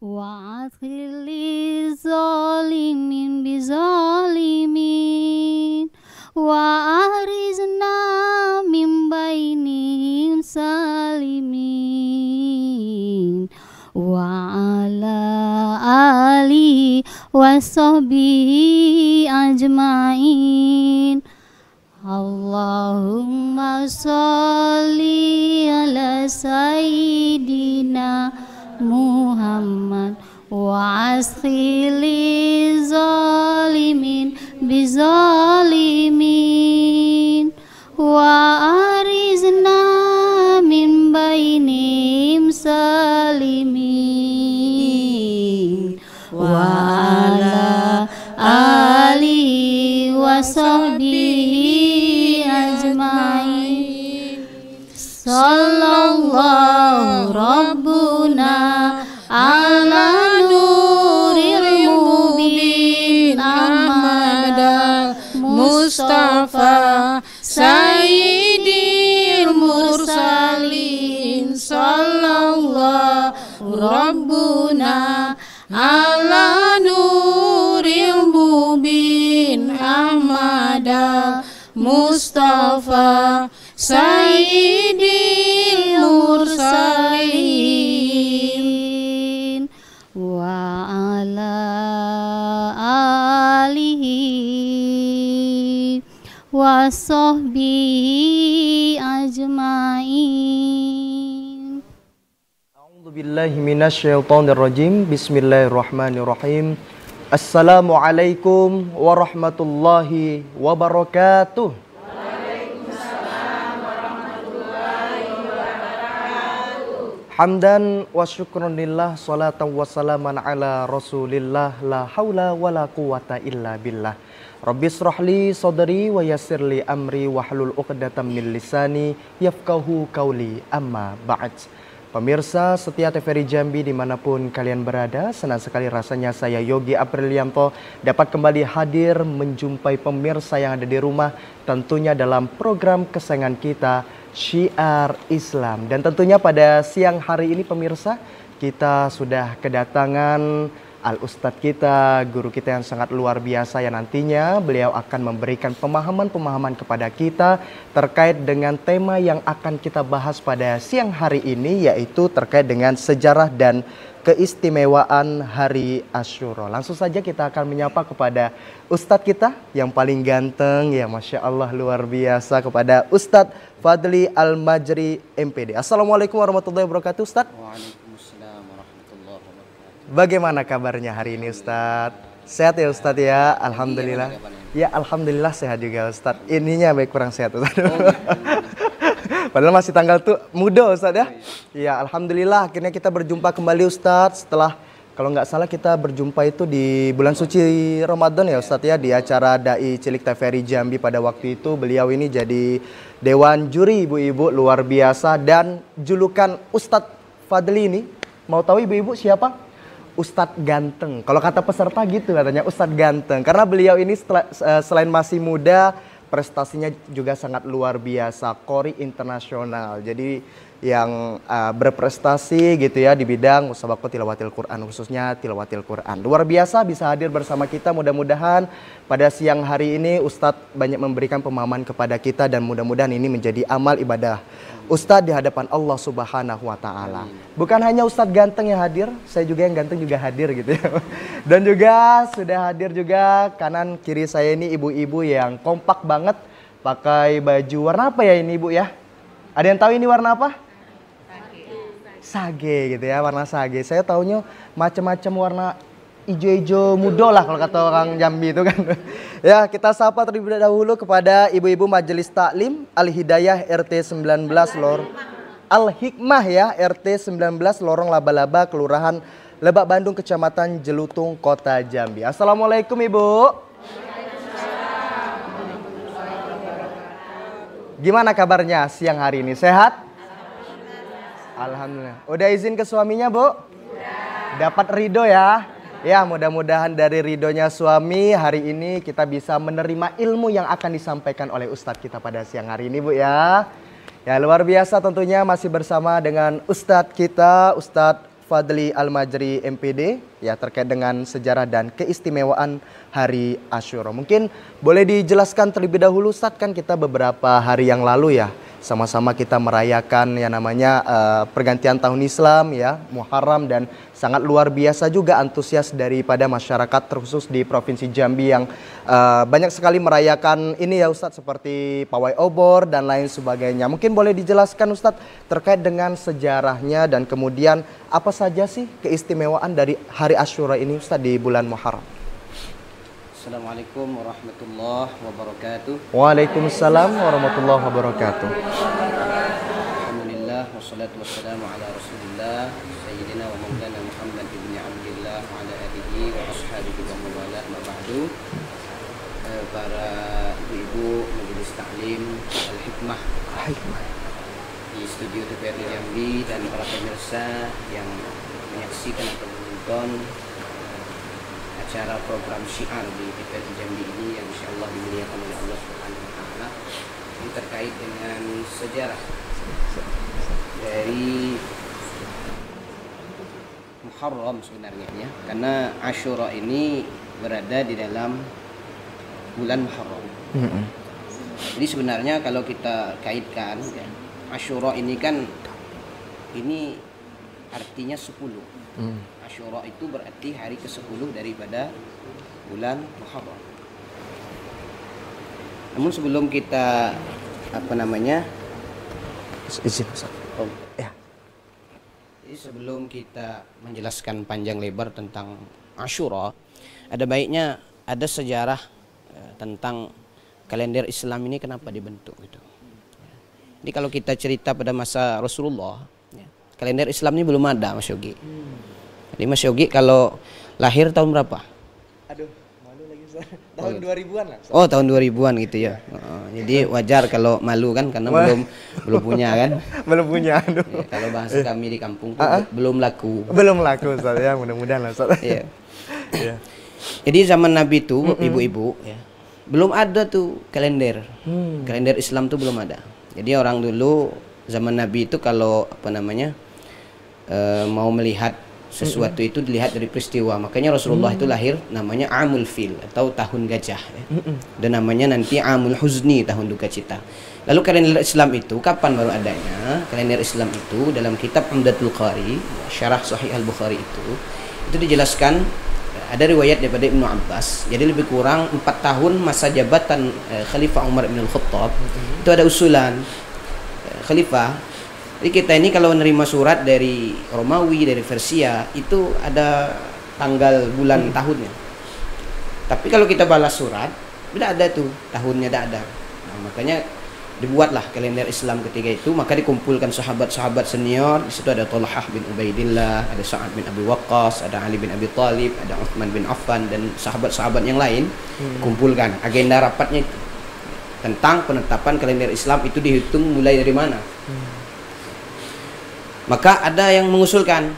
Wa'adkhili zalimin bizalimin Wa'arizna min bainihim salimin Wa ala alihi wa sahbihi ajma'in Allahumma sholli ala sayyidina Muhammad wa askhili zalimin bizalimin wa arizna min bainim salimin wa ala alihi wa sahbihi ajma'in sallallahu rabbuna ala nuril mubin Ahmad Mustafa Sayyidil mursalin sallallahu rabbuna ala nuril mubin Ahmad Mustafa Sayyidil mursalin wa ala alihi wa sahbihi ajma'in. A'udzu billahi minasyaitonir rajim. Bismillahirrahmanirrahim. Assalamualaikum warahmatullahi wabarakatuh. Hamdan wa syukronillah, salatan wa salaman ala rasulillah, la hawla wa la quwata illa billah. Rabbis rahli sadri wa yassirli amri wahlul uqdatam min lisani yafqahu qawli amma ba'd. Pemirsa setia TVRI Jambi dimanapun kalian berada, senang sekali rasanya saya Yogi Aprilianto dapat kembali hadir menjumpai pemirsa yang ada di rumah, tentunya dalam program kesayangan kita, Syiar Islam. Dan tentunya pada siang hari ini pemirsa, kita sudah kedatangan Al-Ustadz kita, guru kita yang sangat luar biasa, yang nantinya beliau akan memberikan pemahaman-pemahaman kepada kita terkait dengan tema yang akan kita bahas pada siang hari ini, yaitu terkait dengan sejarah dan keistimewaan Hari Asyura. Langsung saja kita akan menyapa kepada Ustadz kita yang paling ganteng, ya Masya Allah luar biasa, kepada Ustadz Fadli Al-Majri MPD. Assalamualaikum warahmatullahi wabarakatuh Ustadz. Waalaikumsalam warahmatullahi wabarakatuh. Bagaimana kabarnya hari ini Ustadz? Sehat ya Ustadz ya? Alhamdulillah. Ya Alhamdulillah sehat juga Ustadz. Ininya baik kurang sehat Ustadz. Padahal masih tanggal tuh muda Ustadz ya. Ya Alhamdulillah akhirnya kita berjumpa kembali Ustadz setelah, kalau nggak salah kita berjumpa itu di bulan suci Ramadan ya Ustadz ya, di acara Dai Cilik TVRI Jambi. Pada waktu itu beliau ini jadi Dewan Juri ibu-ibu luar biasa, dan julukan Ustadz Fadli ini, mau tahu ibu-ibu siapa? Ustadz Ganteng. Kalau kata peserta gitu katanya, Ustadz Ganteng. Karena beliau ini selain masih muda, prestasinya juga sangat luar biasa, qori internasional. Jadi yang berprestasi gitu ya di bidang musabaqah tilawatil Quran, khususnya tilawatil Quran. Luar biasa bisa hadir bersama kita. Mudah-mudahan pada siang hari ini Ustadz banyak memberikan pemahaman kepada kita, dan mudah-mudahan ini menjadi amal ibadah Ustadz di hadapan Allah Subhanahu wa Ta'ala. Bukan hanya Ustadz ganteng yang hadir, saya juga yang ganteng juga hadir gitu ya. Dan juga sudah hadir juga kanan kiri saya ini ibu-ibu yang kompak banget, pakai baju warna apa ya ini ibu ya? Ada yang tahu ini warna apa? Sage gitu ya, warna sage. Saya taunya macam-macam warna ijo-ijo muda lah kalau kata orang Jambi itu kan. Ya, kita sapa terlebih dahulu kepada ibu-ibu Majelis Taklim Al-Hidayah RT 19 Al-Hikmah ya, RT 19 Lorong Laba-Laba, Kelurahan Lebak Bandung, Kecamatan Jelutung, Kota Jambi. Assalamualaikum Ibu. Gimana kabarnya siang hari ini? Sehat? Alhamdulillah. Udah izin ke suaminya, Bu? Dapat ridho ya? Ya, mudah-mudahan dari ridhonya suami hari ini kita bisa menerima ilmu yang akan disampaikan oleh Ustadz kita pada siang hari ini, Bu ya. Ya, luar biasa tentunya masih bersama dengan Ustadz kita, Ustadz Fadli Al-Majri MPD ya terkait dengan sejarah dan keistimewaan Hari Asyura. Mungkin boleh dijelaskan terlebih dahulu Ustadz, kan kita beberapa hari yang lalu ya sama-sama kita merayakan yang namanya pergantian tahun Islam ya, Muharram, dan sangat luar biasa juga antusias daripada masyarakat terkhusus di Provinsi Jambi yang banyak sekali merayakan ini ya Ustadz, seperti pawai obor dan lain sebagainya. Mungkin boleh dijelaskan Ustadz terkait dengan sejarahnya dan kemudian apa saja sih keistimewaan dari Hari Asyura ini Ustadz di bulan Muharram. Assalamualaikum warahmatullahi wabarakatuh. Waalaikumsalam warahmatullahi wabarakatuh. Alhamdulillah wassalatu wassalamu ala Rasulillah Sayyidina wa Maulana Muhammad ibn Abdillah wa ala alihi wa ashabihi wa mawalah ma ba'du. Para ibu-ibu majelis taklim Al-Hikmah di studio TVRI Jambi dan para pemirsa yang menyaksikan atau menonton acara program syiar di TVRI Jambi ini yang insyaallah dimuliakan oleh Allah Subhanahu wa taala, ini terkait dengan sejarah dari Muharram sebenarnya ya, karena Asyura ini berada di dalam bulan Muharram. Jadi sebenarnya kalau kita kaitkan ya, Asyura ini kan ini artinya 10. Asyura itu berarti hari ke-10 daripada bulan Muharram. Namun sebelum kita izin Ustaz. Ya. Jadi sebelum kita menjelaskan panjang lebar tentang Asyura, ada baiknya ada sejarah tentang kalender Islam ini kenapa dibentuk gitu. Jadi kalau kita cerita pada masa Rasulullah, kalender Islam ini belum ada, Mas Yogi. Jadi Mas Yogi kalau lahir tahun berapa? Aduh, malu lagi Ustaz. Tahun 2000-an lah. Oh, tahun 2000-an gitu ya. Jadi wajar kalau malu kan, karena belum punya kan. Belum punya. Aduh. Ya, kalau bahasa kami di kampung tuh belum laku. Belum laku Ustaz ya, mudah-mudahan lah Ustaz. Iya. Iya. Jadi zaman Nabi itu ibu-ibu ya, belum ada tuh kalender. Kalender Islam tuh belum ada. Jadi orang dulu zaman Nabi itu kalau mau melihat sesuatu itu dilihat dari peristiwa. Makanya Rasulullah itu lahir namanya Amul Fil atau tahun gajah ya. Dan namanya nanti Amul Huzni, tahun duka cita. Lalu kalender Islam itu kapan baru adanya? Kalender Islam itu dalam kitab Umdatul Qari, Syarah Sahih Al-Bukhari itu dijelaskan ada riwayat daripada Ibnu Abbas. Jadi lebih kurang 4 tahun masa jabatan Khalifah Umar bin Al-Khattab itu ada usulan Khalifah. Jadi kita ini kalau menerima surat dari Romawi, dari Persia, itu ada tanggal bulan tahunnya. Tapi kalau kita balas surat, tidak ada tuh tahunnya, tidak ada. Nah, makanya dibuatlah kalender Islam ketika itu. Maka dikumpulkan sahabat-sahabat senior. Di situ ada Talhah bin Ubaidillah, ada Sa'ad bin Abi Waqqas, ada Ali bin Abi Thalib, ada Uthman bin Affan dan sahabat-sahabat yang lain. Kumpulkan agenda rapatnya itu tentang penetapan kalender Islam itu dihitung mulai dari mana. Maka ada yang mengusulkan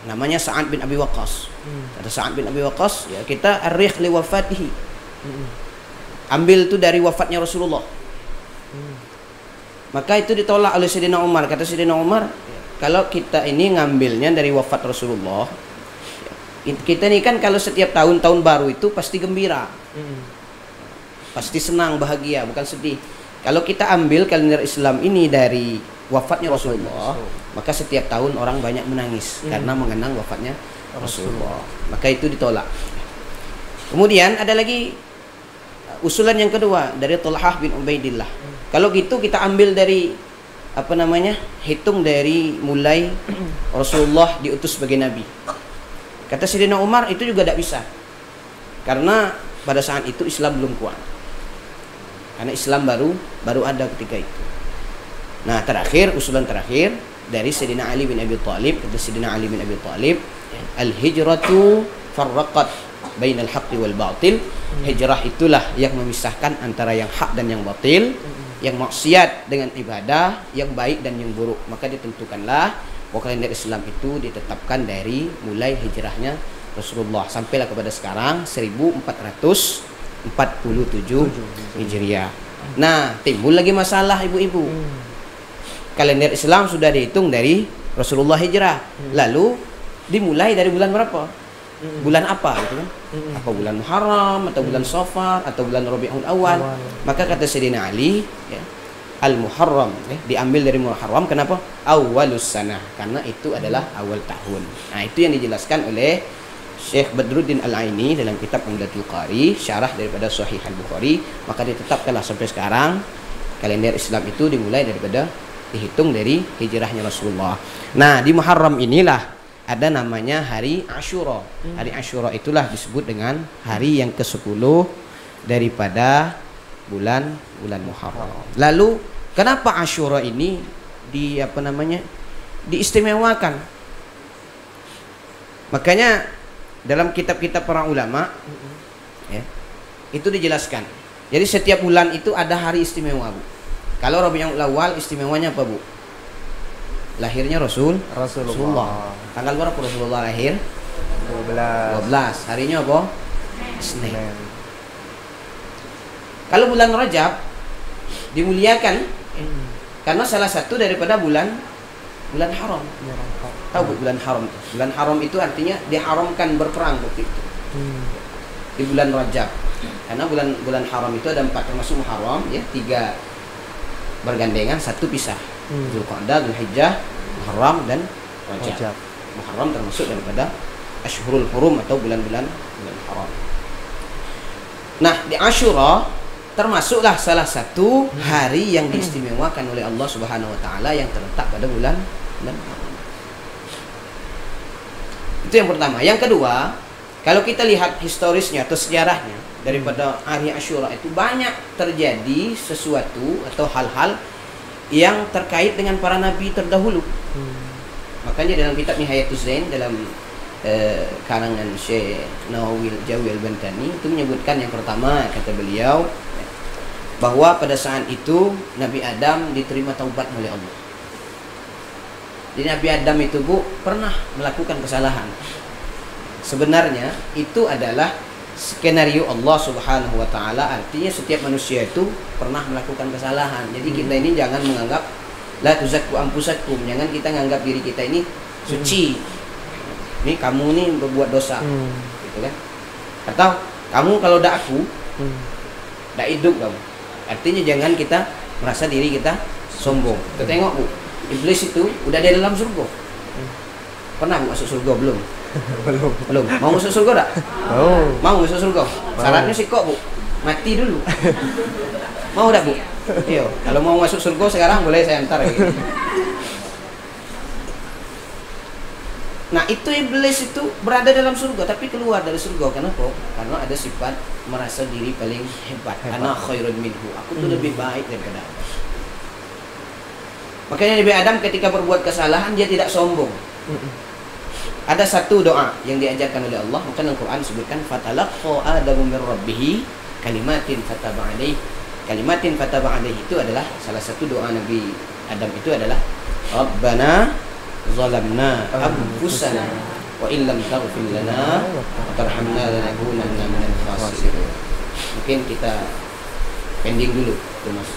namanya Sa'ad bin Abi Waqqas. Kata Sa'ad bin Abi Waqqas, ya kita arikh li wafatihi. Ambil itu dari wafatnya Rasulullah. Maka itu ditolak oleh Sayyidina Umar. Kata Sayyidina Umar, kalau kita ini ngambilnya dari wafat Rasulullah, kita ini kan kalau setiap tahun baru itu pasti gembira. Pasti senang, bahagia, bukan sedih. Kalau kita ambil kalender Islam ini dari wafatnya Rasulullah, maka setiap tahun orang banyak menangis karena mengenang wafatnya Rasulullah. Maka itu ditolak. Kemudian ada lagi usulan yang kedua dari Talhah bin Ubaidillah. Kalau gitu kita ambil dari hitung dari mulai Rasulullah diutus sebagai nabi. Kata Sayyidina Umar itu juga tidak bisa. Karena pada saat itu Islam belum kuat. Karena Islam baru ada ketika itu. Nah, usulan terakhir dari Sayyidina Ali bin Abi Thalib. Kata Sayyidina Ali bin Abi Thalib, al-hijratu farraqat bainal haqqi wal batil. Hijrah itulah yang memisahkan antara yang hak dan yang batil, yang maksiat dengan ibadah, yang baik dan yang buruk. Maka ditentukanlah bahwa kalender Islam itu ditetapkan dari mulai hijrahnya Rasulullah sampailah kepada sekarang 1447 Hijriah. Nah, timbul lagi masalah ibu-ibu. Kalender Islam sudah dihitung dari Rasulullah hijrah. Lalu dimulai dari bulan berapa? Bulan apa gitu kan? Apa bulan Muharram atau bulan Safar atau bulan Rabiul Awal? Maka kata Sayyidina Ali, ya, Al-Muharram, ya, diambil dari Muharram. Kenapa? Awalus sanah, karena itu adalah awal tahun. Nah, itu yang dijelaskan oleh Syekh Badruddin Al-Aini dalam kitab Umdatul Qari, syarah daripada Sahih Al-Bukhari. Maka ditetapkanlah sampai sekarang kalender Islam itu dimulai daripada dihitung dari hijrahnya Rasulullah. Nah, di Muharram inilah ada namanya hari Asyura. Hari Asyura itulah disebut dengan hari yang ke-10 daripada bulan Muharram. Lalu kenapa Asyura ini diistimewakan? Makanya dalam kitab-kitab para ulama, ya, itu dijelaskan. Jadi setiap bulan itu ada hari istimewa, Bu. Kalau Rabiul Awal istimewanya apa, Bu? Lahirnya Rasulullah. Tanggal berapa Rasulullah lahir? 12. Harinya apa? Senin. Kalau bulan Rajab dimuliakan karena salah satu daripada bulan haram. Tahu Bu, bulan haram itu? Bulan haram itu artinya diharamkan berperang waktu itu. Di bulan Rajab. Karena bulan haram itu ada 4 termasuk Muharram, ya, 3 bergandengan, 1 pisah. Dzulqa'dah, Dzulhijjah, Muharram dan Rajab. Muharram termasuk daripada Ashhurul Hurum atau bulan-bulan haram. Nah, di Asyura termasuklah salah satu hari yang diistimewakan oleh Allah Subhanahu wa taala yang terletak pada bulan haram. Itu yang pertama. Yang kedua, kalau kita lihat historisnya atau sejarahnya daripada hari Asyura itu banyak terjadi sesuatu atau hal-hal yang terkait dengan para nabi terdahulu. Makanya dalam kitab Nihayatul Zain dalam karangan Syekh Nawawi Jawi Al-Bantani itu menyebutkan yang pertama, kata beliau, bahwa pada saat itu Nabi Adam diterima taubat oleh Allah. Jadi Nabi Adam itu, Bu, pernah melakukan kesalahan. Sebenarnya itu adalah skenario Allah Subhanahu wa taala, artinya setiap manusia itu pernah melakukan kesalahan. Jadi kita ini jangan menganggap la tuzakku anfusakum, jangan kita menganggap diri kita ini suci. Ini kamu nih berbuat dosa. Gitu kan? Atau kamu kalau dak aku dak hidup kamu. Artinya jangan kita merasa diri kita sombong. Kita tengok, Bu, iblis itu udah di dalam surga. Pernah Bu masuk surga belum? Belum. Mau masuk surga tak? Mau masuk surga. Syaratnya sih kok, Bu, mati dulu. Mau tak, Bu? Iya. Kalau mau masuk surga sekarang boleh saya antar. Gitu. Nah, itu iblis itu berada dalam surga tapi keluar dari surga. Kenapa? Karena ada sifat merasa diri paling hebat. Ana khairun minhu. Aku tuh lebih baik daripada Adam. Makanya Nabi Adam ketika berbuat kesalahan dia tidak sombong. Ada satu doa yang diajarkan oleh Allah, maka dalam Quran disebutkan fatalaqqa adamu min rabbih kalimatin fataba alaihi. Kalimatin fataba alaihi itu adalah salah satu doa Nabi Adam, itu adalah Rabbana zalamna anfusana wa illam taghfir lana wa tarhamna lanakunanna minal khasirin. Mungkin kita pending dulu tuh, Mas.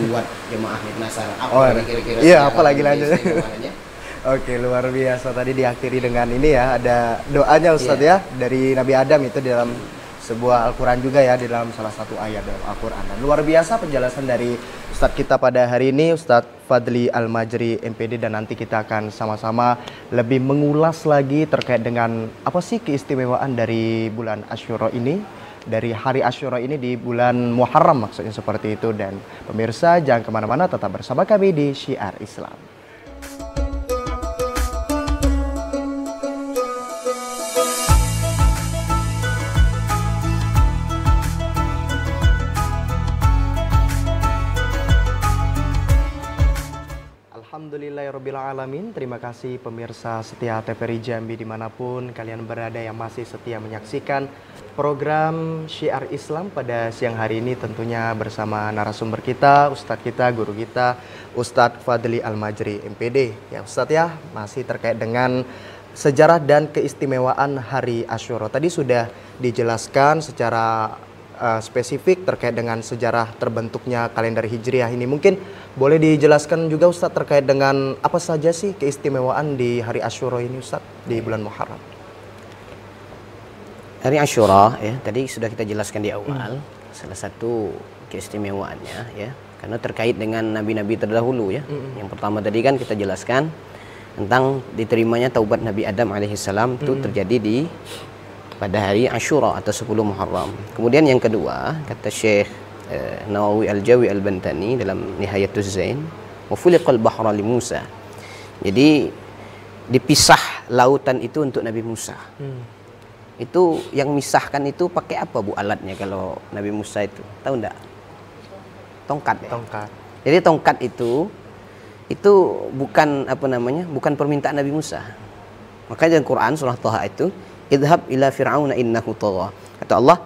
Buat jemaahnya penasaran apa kira-kira. Iya, apa lagi lanjutnya. Oke, luar biasa. Tadi diakhiri dengan ini ya, ada doanya Ustadz ya dari Nabi Adam itu di dalam sebuah Al-Quran juga ya, di dalam salah satu ayat dalam Al-Quran. Dan luar biasa penjelasan dari Ustadz kita pada hari ini, Ustadz Fadli Al-Majri MPD, dan nanti kita akan sama-sama lebih mengulas lagi terkait dengan apa sih keistimewaan dari bulan Asyura ini, dari hari Asyura ini di bulan Muharram maksudnya seperti itu. Dan pemirsa jangan kemana-mana, tetap bersama kami di Syiar Islam. Alhamdulillahirrabbilalamin. Terima kasih pemirsa setia TVRI Jambi dimanapun kalian berada yang masih setia menyaksikan program Syiar Islam pada siang hari ini, tentunya bersama narasumber kita, Ustadz kita, guru kita, Ustadz Fadli Al-Majri MPD. Ya Ustadz ya, masih terkait dengan sejarah dan keistimewaan hari Asyura. Tadi sudah dijelaskan secara spesifik terkait dengan sejarah terbentuknya kalender Hijriah ini. Mungkin boleh dijelaskan juga Ustadz terkait dengan apa saja sih keistimewaan di hari Asyura ini Ustadz di bulan Muharram. Hari Asyura ya, tadi sudah kita jelaskan di awal. Salah satu keistimewaannya ya, karena terkait dengan nabi-nabi terdahulu ya. Yang pertama tadi kan kita jelaskan tentang diterimanya taubat Nabi Adam alaihissalam itu terjadi di pada hari Asyura atau 10 Muharram. Kemudian yang kedua, kata Syekh Nawawi Al-Jawi Al-Bantani dalam Nihayatuz Zain, wa fuliqal bahra li Musa. Jadi dipisah lautan itu untuk Nabi Musa. Itu yang misahkan itu pakai apa Bu alatnya kalau Nabi Musa itu? Tahu enggak? Tongkat ya? Tongkat. Jadi tongkat itu bukan apa namanya? Bukan permintaan Nabi Musa. Makanya dalam Quran surah Thaha itu, idhab ila fir'auna innahu tagha. Kata Allah,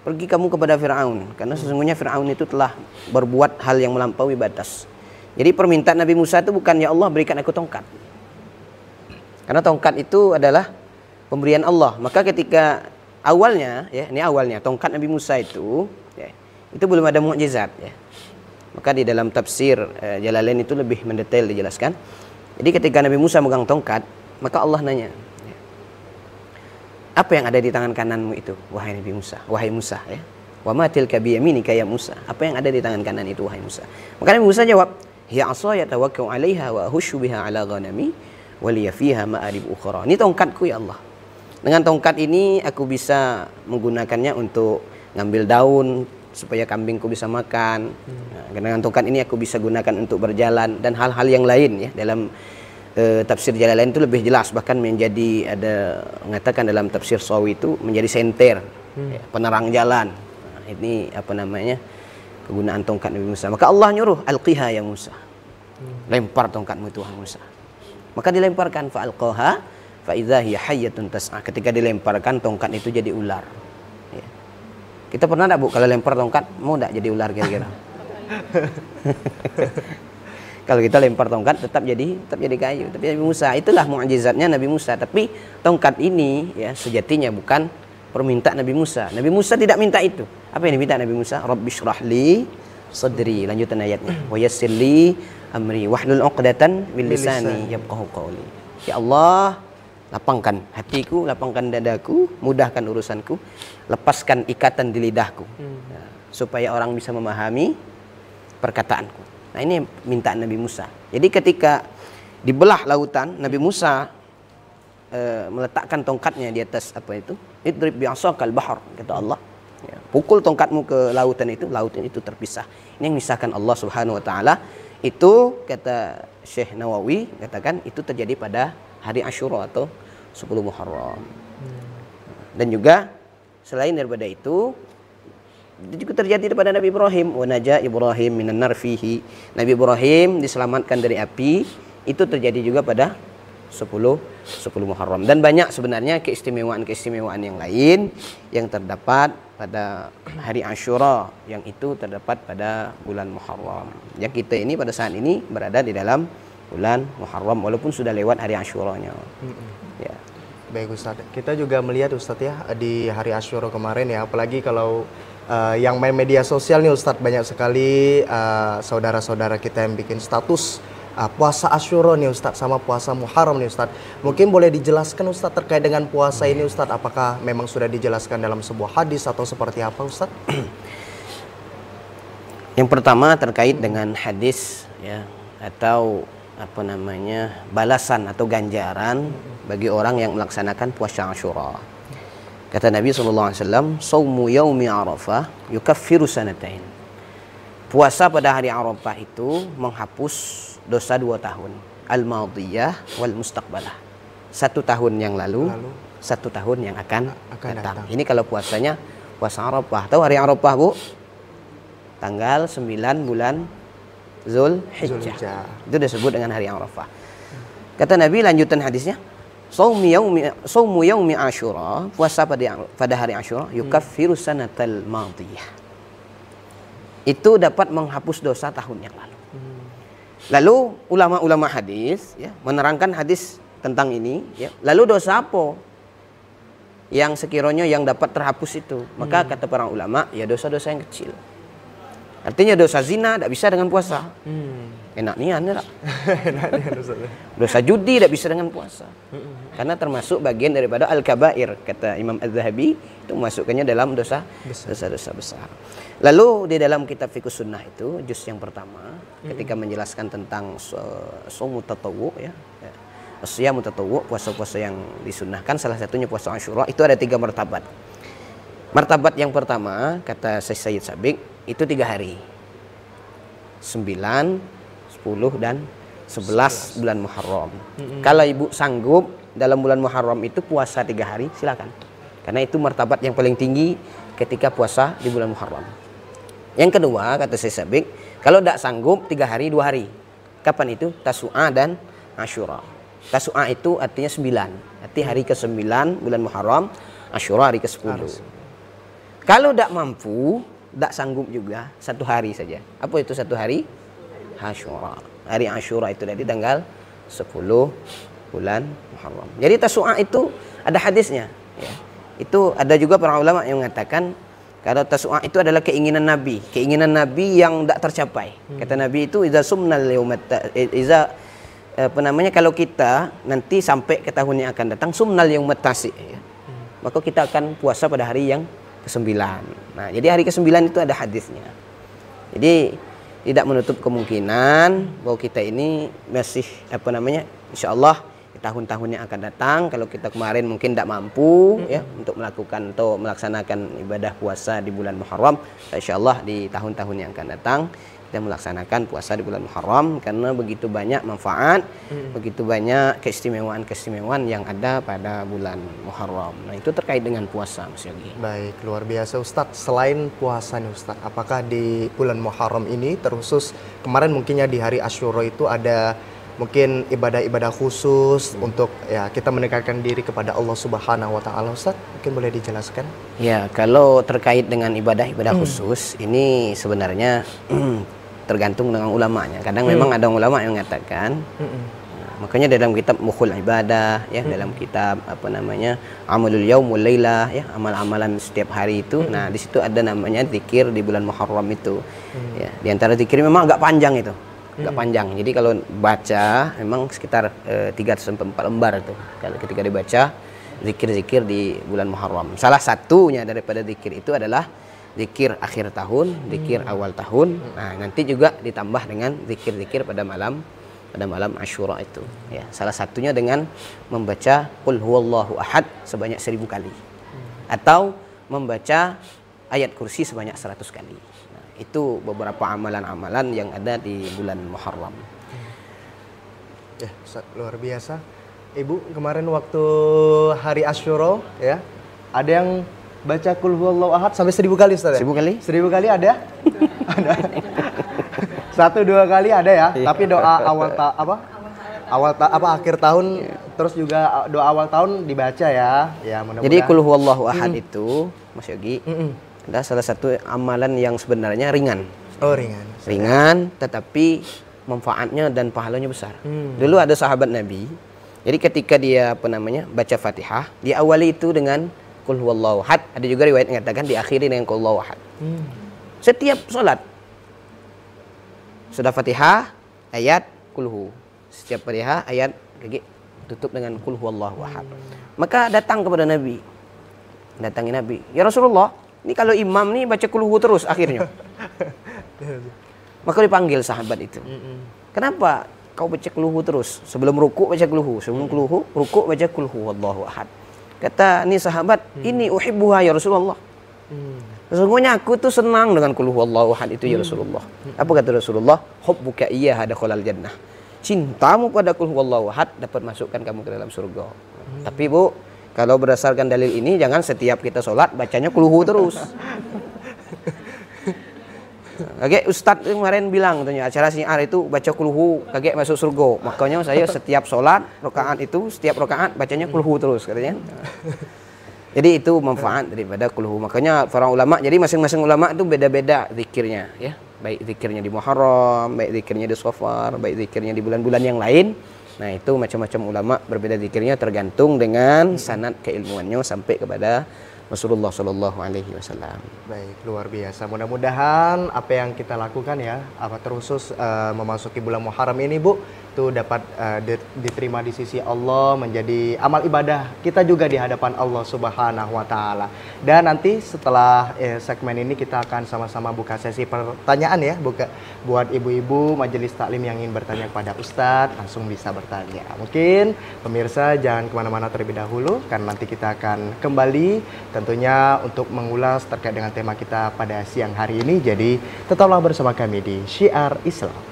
pergi kamu kepada Fir'aun karena sesungguhnya Fir'aun itu telah berbuat hal yang melampaui batas. Jadi permintaan Nabi Musa itu bukan ya Allah berikan aku tongkat. Karena tongkat itu adalah pemberian Allah. Maka ketika awalnya ya, ini awalnya tongkat Nabi Musa itu ya, itu belum ada mukjizat ya. Maka di dalam tafsir Jalalain itu lebih mendetail dijelaskan. Jadi ketika Nabi Musa megang tongkat, maka Allah nanya, apa yang ada di tangan kananmu itu, wahai Nabi Musa, wahai Musa ya. Wa ma tilka bi yaminika ya Musa. Apa yang ada di tangan kanan itu wahai Musa? Maka Nabi Musa jawab, hiya 'asaya tawakkau 'alaiha wa ahushu biha 'ala ghanami wa liya fiha ma'arib ukhra. Ini tongkatku ya Allah. Dengan tongkat ini aku bisa menggunakannya untuk ngambil daun supaya kambingku bisa makan. Nah, dengan tongkat ini aku bisa gunakan untuk berjalan dan hal-hal yang lain ya. Dalam tafsir Jalalain itu lebih jelas, bahkan menjadi ada mengatakan dalam tafsir Sawi itu menjadi senter ya, penerang jalan. Nah, ini apa namanya kegunaan tongkat Nabi Musa. Maka Allah nyuruh alqiha ya Musa, lempar tongkatmu itu wahai Musa. Maka dilemparkan fa'alqaha fa idza hiya hayyatun tas'a. Ketika dilemparkan tongkat itu jadi ular ya. Kita pernah enggak Bu kalau lempar tongkat mau enggak jadi ular kira-kira? Kalau kita lempar tongkat tetap jadi kayu. Tapi Nabi Musa itulah mukjizatnya Nabi Musa. Tapi tongkat ini ya sejatinya bukan permintaan Nabi Musa. Nabi Musa tidak minta itu. Apa yang diminta Nabi Musa? Rabbishrah li sadri. Lanjutan ayatnya. Wa yassir li amri wahlul 'uqdatan min lisani yafqahu qawli. Ya Allah, lapangkan hatiku, lapangkan dadaku, mudahkan urusanku, lepaskan ikatan di lidahku. Ya, supaya orang bisa memahami perkataanku. Nah ini mintaan Nabi Musa. Jadi ketika dibelah lautan, Nabi Musa meletakkan tongkatnya di atas apa itu? Idrib bi'asakal bahr, kata Allah. Ya, pukul tongkatmu ke lautan itu terpisah. Ini yang misahkan Allah Subhanahu wa taala. Itu kata Syekh Nawawi katakan itu terjadi pada hari Asyura atau 10 Muharram. Dan juga selain daripada itu juga terjadi pada Nabi Ibrahim, wa naja Ibrahim minan nar fihi. Nabi Ibrahim diselamatkan dari api, itu terjadi juga pada 10 Muharram. Dan banyak sebenarnya keistimewaan-keistimewaan yang lain yang terdapat pada hari Asyura yang itu terdapat pada bulan Muharram. Ya kita ini pada saat ini berada di dalam bulan Muharram walaupun sudah lewat hari Asyuranya. Ya. Baik Ustaz, kita juga melihat Ustaz ya di hari Asyura kemarin ya, apalagi kalau yang main media sosial nih Ustadz, banyak sekali saudara-saudara kita yang bikin status puasa Asyura nih Ustadz sama puasa Muharram nih Ustadz. Mungkin boleh dijelaskan Ustadz terkait dengan puasa ini Ustadz, apakah memang sudah dijelaskan dalam sebuah hadis atau seperti apa Ustadz? Yang pertama terkait dengan hadis ya, atau apa namanya balasan atau ganjaran bagi orang yang melaksanakan puasa Asyura. Kata Nabi SAW, Saumu yaumi Arafah yukaffiru sanatain. Puasa pada hari Arafah itu menghapus dosa 2 tahun. Al-madiyah wal mustaqbalah. 1 tahun yang lalu 1 tahun yang akan datang. Ini kalau puasanya puasa Arafah. Tahu hari Arafah Bu? Tanggal 9 bulan Zulhijjah. Itu disebut dengan hari Arafah. Kata Nabi lanjutan hadisnya, Saumu yaumi Asyura, puasa pada hari Asyura, yukaffiru sanatal madiyah. Itu dapat menghapus dosa tahun yang lalu. Lalu ulama-ulama hadis ya, menerangkan hadis tentang ini ya. Lalu dosa apa yang sekiranya yang dapat terhapus itu. Maka kata para ulama, ya dosa-dosa yang kecil. Artinya dosa zina tidak bisa dengan puasa. Enak nian ya. Dosa judi tidak bisa dengan puasa. Karena termasuk bagian daripada al-kabair, kata Imam Az-Zahabi, itu masukkannya dalam dosa-dosa besar. Lalu di dalam kitab Fiqh Sunnah itu juz yang pertama ketika menjelaskan tentang shaum tatawwu ya. Shiyam tatawwu, puasa-puasa yang disunnahkan, salah satunya puasa Asyura, itu ada 3 martabat. Martabat yang pertama kata Syekh Sayyid Sabiq itu 3 hari. 9, 10 dan 11 bulan Muharram. Kalau ibu sanggup dalam bulan Muharram itu puasa 3 hari, silakan. Karena itu martabat yang paling tinggi ketika puasa di bulan Muharram. Yang kedua kata Syekh Sabiq, kalau tidak sanggup 3 hari 2 hari. Kapan itu? Tasu'a dan Asyura. Tasu'a itu artinya 9. Arti hari ke-9 bulan Muharram, Asyura hari ke-10. Kalau tidak mampu, tidak sanggup juga 1 hari saja. Apa itu 1 hari? Asyura. Hari Asyura itu dari tanggal 10 bulan Muharram. Jadi Tasu'a itu ada hadisnya. Ya. Itu ada juga para ulama yang mengatakan kalau Tasu'a itu adalah keinginan Nabi. Keinginan Nabi yang tidak tercapai. Kata Nabi itu kalau kita nanti sampai ke tahun yang akan datang sumnal yaumat tasi, ya. Maka kita akan puasa pada hari yang ke-9. Nah, jadi hari ke-9 itu ada hadisnya. Jadi tidak menutup kemungkinan bahwa kita ini masih insyaallah di tahun-tahun yang akan datang, kalau kita kemarin mungkin tidak mampu ya untuk melakukan atau melaksanakan ibadah puasa di bulan Muharram, insyaallah di tahun-tahun yang akan datang kita melaksanakan puasa di bulan Muharram karena begitu banyak manfaat, begitu banyak keistimewaan-keistimewaan yang ada pada bulan Muharram. Nah, itu terkait dengan puasa, Mas Yogi. Baik, luar biasa Ustadz. Selain puasa nih Ustadz, apakah di bulan Muharram ini terkhusus kemarin mungkinnya di hari Asyura itu ada mungkin ibadah-ibadah khusus untuk ya kita mendekatkan diri kepada Allah Subhanahu wa taala, Ustadz? Mungkin boleh dijelaskan? Ya, kalau terkait dengan ibadah-ibadah khusus ini sebenarnya tergantung dengan ulamanya. Kadang memang ada ulama yang mengatakan makanya dalam kitab Mukhul Ibadah ya, dalam kitab Amalul Yaum wal Lailah ya, amal-amalan setiap hari itu. Nah, di situ ada namanya zikir di bulan Muharram itu. Ya, di antara zikir memang agak panjang itu. Agak panjang. Jadi kalau baca memang sekitar 3 sampai 4 lembar itu. Kalau ketika dibaca zikir-zikir di bulan Muharram. Salah satunya daripada zikir itu adalah zikir akhir tahun, zikir awal tahun. Nah, nanti juga ditambah dengan zikir-zikir pada malam Asyura itu. Ya, salah satunya dengan membaca Qul huwallahu ahad sebanyak 1000 kali. Atau membaca ayat kursi sebanyak 100 kali. Nah, itu beberapa amalan-amalan yang ada di bulan Muharram. Ya, luar biasa. Ibu, kemarin waktu hari Asyura ya, ada yang baca Qul huwallahu ahad sampai 1000 kali, Ustaz ya? 1000 kali? 1000 kali ada? Ada. 1-2 kali ada ya. Tapi doa akhir tahun terus juga doa awal tahun dibaca ya. Ya, mudah-mudahan. Jadi Qul huwallahu ahad itu, Mas Yogi, adalah salah satu amalan yang sebenarnya ringan. Oh, ringan. Ringan, tetapi manfaatnya dan pahalanya besar. Dulu ada sahabat Nabi. Jadi ketika dia baca Fatihah, diawali itu dengan Qul huwallahu ahad. Ada juga riwayat yang mengatakan diakhiri dengan Qul huwallahu ahad. Setiap salat. Sudah Fatihah, ayat Qul hu. Setiap Fatihah, ayat tutup dengan Qul huwallahu ahad. Maka datang kepada Nabi. Datangi Nabi. Ya Rasulullah, ini kalau imam nih baca Qul hu terus akhirnya. Maka dipanggil sahabat itu. Kenapa kau baca Qul hu terus? Sebelum ruku baca Qul hu, sebelum Qul hu, ruku baca Qul huwallahu ahad. Kata ini sahabat, ini uhibbuha ya Rasulullah. Sesungguhnya aku tuh senang dengan Qul huwallahu ahad itu ya Rasulullah. Apa kata Rasulullah? Hubbuka iyyaha dakhalal jannah. Cintamu pada Qul huwallahu ahad dapat masukkan kamu ke dalam surga. Tapi Bu, kalau berdasarkan dalil ini jangan setiap kita sholat bacanya Qul hu terus. Kakek Ustadz kemarin bilang katanya acara syiar itu baca Qul hu kakek masuk surga. Makanya saya setiap sholat rakaat itu setiap rakaat bacanya Qul hu terus katanya. Jadi itu manfaat daripada Qul hu. Makanya para ulama, jadi masing-masing ulama itu beda-beda zikirnya ya. Baik zikirnya di Muharram, baik zikirnya di Safar, baik zikirnya di bulan-bulan yang lain. Nah, itu macam-macam ulama berbeda zikirnya tergantung dengan sanad keilmuannya sampai kepada Rasulullah Shallallahu Alaihi Wasallam. Baik, luar biasa. Mudah-mudahan apa yang kita lakukan ya, apa terusus memasuki bulan Muharram ini, Bu, itu dapat diterima di sisi Allah, menjadi amal ibadah kita juga di hadapan Allah Subhanahu wa taala. Dan nanti setelah segmen ini kita akan sama-sama buka sesi pertanyaan ya, buat ibu-ibu majelis taklim yang ingin bertanya kepada Ustadz, langsung bisa bertanya. Mungkin pemirsa jangan kemana-mana terlebih dahulu, karena nanti kita akan kembali tentunya untuk mengulas terkait dengan tema kita pada siang hari ini. Jadi tetaplah bersama kami di Syiar Islam.